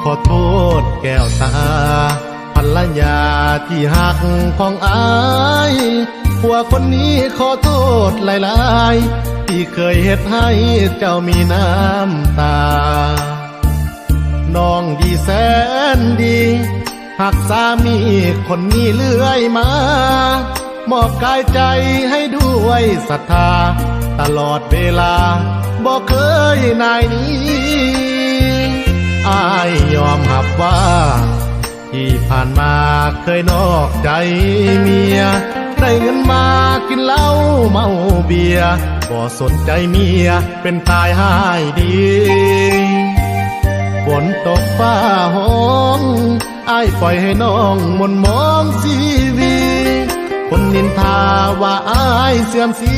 อโทษแก้วตาภรรยาที่หักของอายผัวคนนี้ขอโทษหลายๆที่เคยเฮ็ดให้เจ้ามีน้ำตาน้องดีแสนดีหักสามีคนนี้เลื่อยมามอบกายใจให้ด้วยศรัทธาตลอดเวลาบ่เคยนายนี้อายยอมรับว่าที่ผ่านมาเคยนอกใจเมียได้เงินมากินเหล้าเมาเบียร์บ่สนใจเมียเป็นตายหายดีฝนตกฟ้าห้องอายปล่อยให้น้องมนมองชีวิตคนนินทาว่าอายเสื่อมสี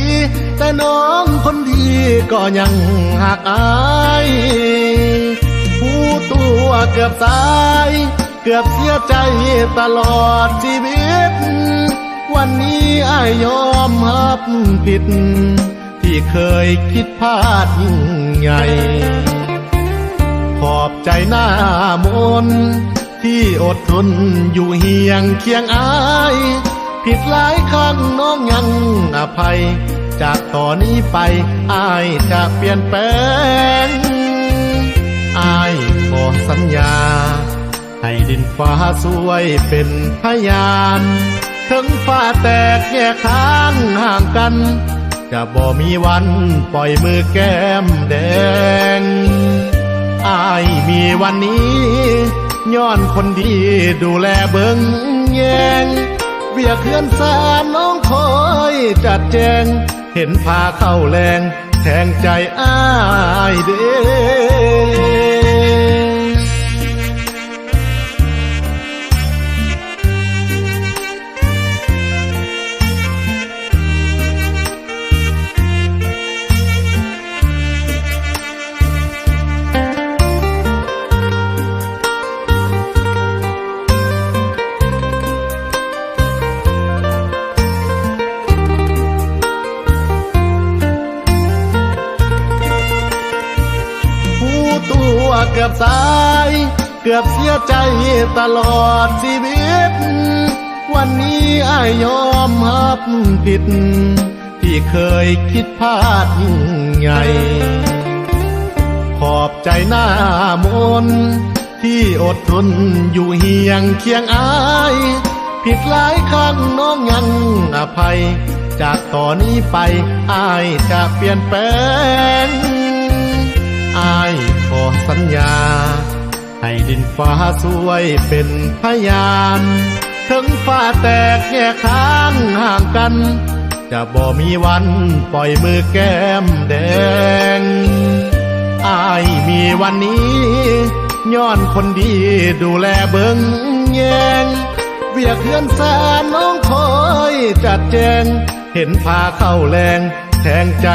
แต่น้องคนดีก็ยังหักอายผู้ตัวเกือบตายเกือบเสียใจตลอดชีวิตวันนี้อายยอมรับผิดที่เคยคิดพลาดยิ่งใหญ่ขอบใจหน้ามนที่อดทนอยู่เฮียงเคียงอายผิดหลายครั้งน้องยังอภัยจากต่อนนี้ไปอายจะเปลี่ยนแปลงอายขอสัญญาให้ดินฟ้าช่วยเป็นพยานถึงฟ้าแตกแยกทางห่างกันจะบ่มีวันปล่อยมือแก้มแดงอายมีวันนี้ย้อนคนดีดูแลเบิ่งแยงเวียเขื่อนสานน้องคอยจัดแจงเห็นพาเข้าแรงแทงใจอายเด้เกือบสายเกือบเสียใจตลอดชีวิตวันนี้อายยอมรับผิดที่เคยคิดพลาดยิ่งใหญ่ขอบใจหน้ามนที่อดทนอยู่เฮียงเคียงอายผิดหลายครั้งน้องยังอภัยจากต่อนนี้ไปอายจะเปลี่ยนแปลงอายขอสัญญาให้ดินฟ้าช่วยเป็นพยานถึงฟ้าแตกแยกทางห่างกันจะบ่มีวันปล่อยมือแก้มแดงอายมีวันนี้ย้อนคนดีดูแลเบิ่งแยงเวียเขื่อนสานน้องคอยจัดแจงเห็นพาเข้าแรงแทงใจ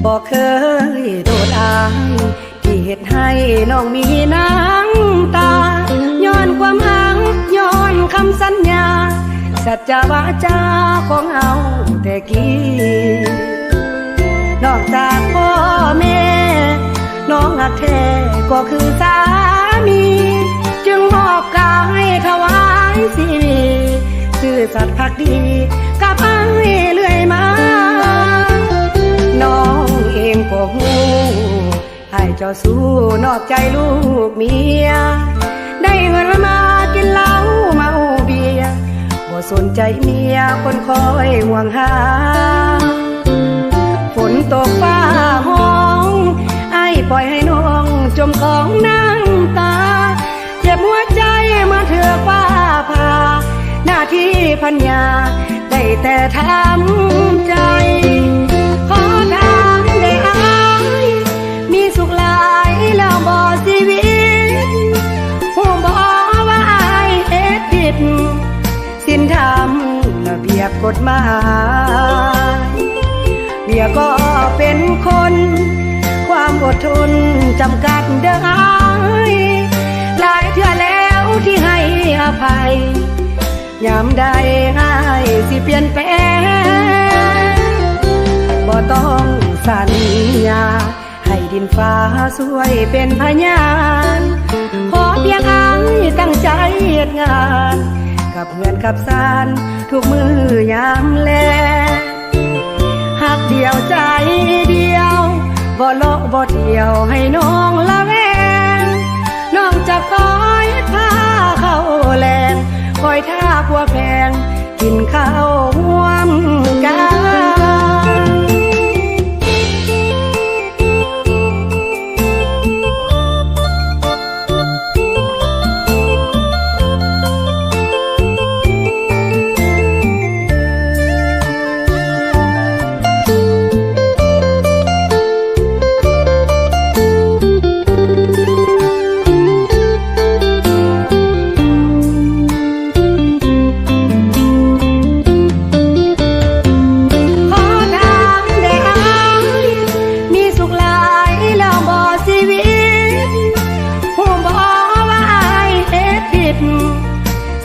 บอกเคยโดดอายที่เหตุให้น้องมีน้ำตาย้อนความหักย้อนคำสัญญาสัจจวาจาของเอาแต่กี้นอกจากพ่อแม่น้องหักแท้ก็คือสามีจึงมอบกายถวายชีวิตซื่อสัตย์ภักดีกับอ้ายเรื่อยมาน้องเองก็หูให้เจ้าสู้นอกใจลูกเมียได้เงินมากินเหล้าเมาเบียร์บ่สนใจเมียคนคอยห่วงหาฝนตกฟ้าห้องไอ้ปล่อยให้น้องจมกองน้ำตาเจ็บหัวใจมาเถื่อฟ้าผ่าหน้าที่พัญญาได้แต่ทำใจขอทางได้อายมีสุขหลายแล้วบ่ชีวิตหูบ่ว่าอายเฮ็ดผิดศีลธรรมระเบียบกฎหมายเมียก็เป็นคนความอดทนจำกัดเด้อหลายเทื่อแล้วที่ให้อภัยยามใดให้สิเปลี่ยนแปลงบ่ต้องสัญญาให้ ให้ดินฟ้าช่วยเป็นพยานขอเพียงอ้ายตั้งใจเฮ็ดงานกับเงินกับสานทุกมือยามแลหักเดียวใจเดียวบ่เลาะบ่เที่ยวให้น้องละแวงน้องจะคอยท่าเข้าแรงคอยท่าพัวแพงกินข้าวห่วมกัน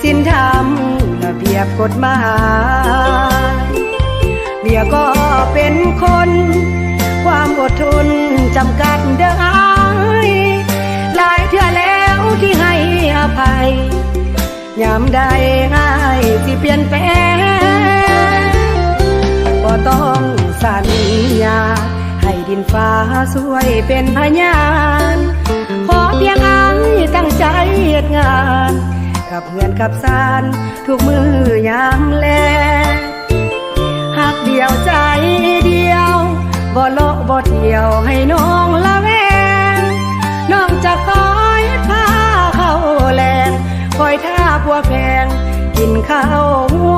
สินธรรมระเบียบกฎหมายเมียก็เป็นคนความอดทนจำกัดเด้อหลายเทื่อแล้วที่ให้อภัยยามใดง่ายที่เปลี่ยนแปลงก็ต้องสัญญาให้ดินฟ้าช่วยเป็นพยานขอเพียงอ้ายตั้งใจเฮ็ดงานกับเงินกับสานทุกมือยามแลหักเดียวใจเดียวบ่เลาะบ่เที่ยวให้น้องละแวงน้องจะคอยท่าเข้าแรงคอยท่าพัวแพงกินข้าวหัว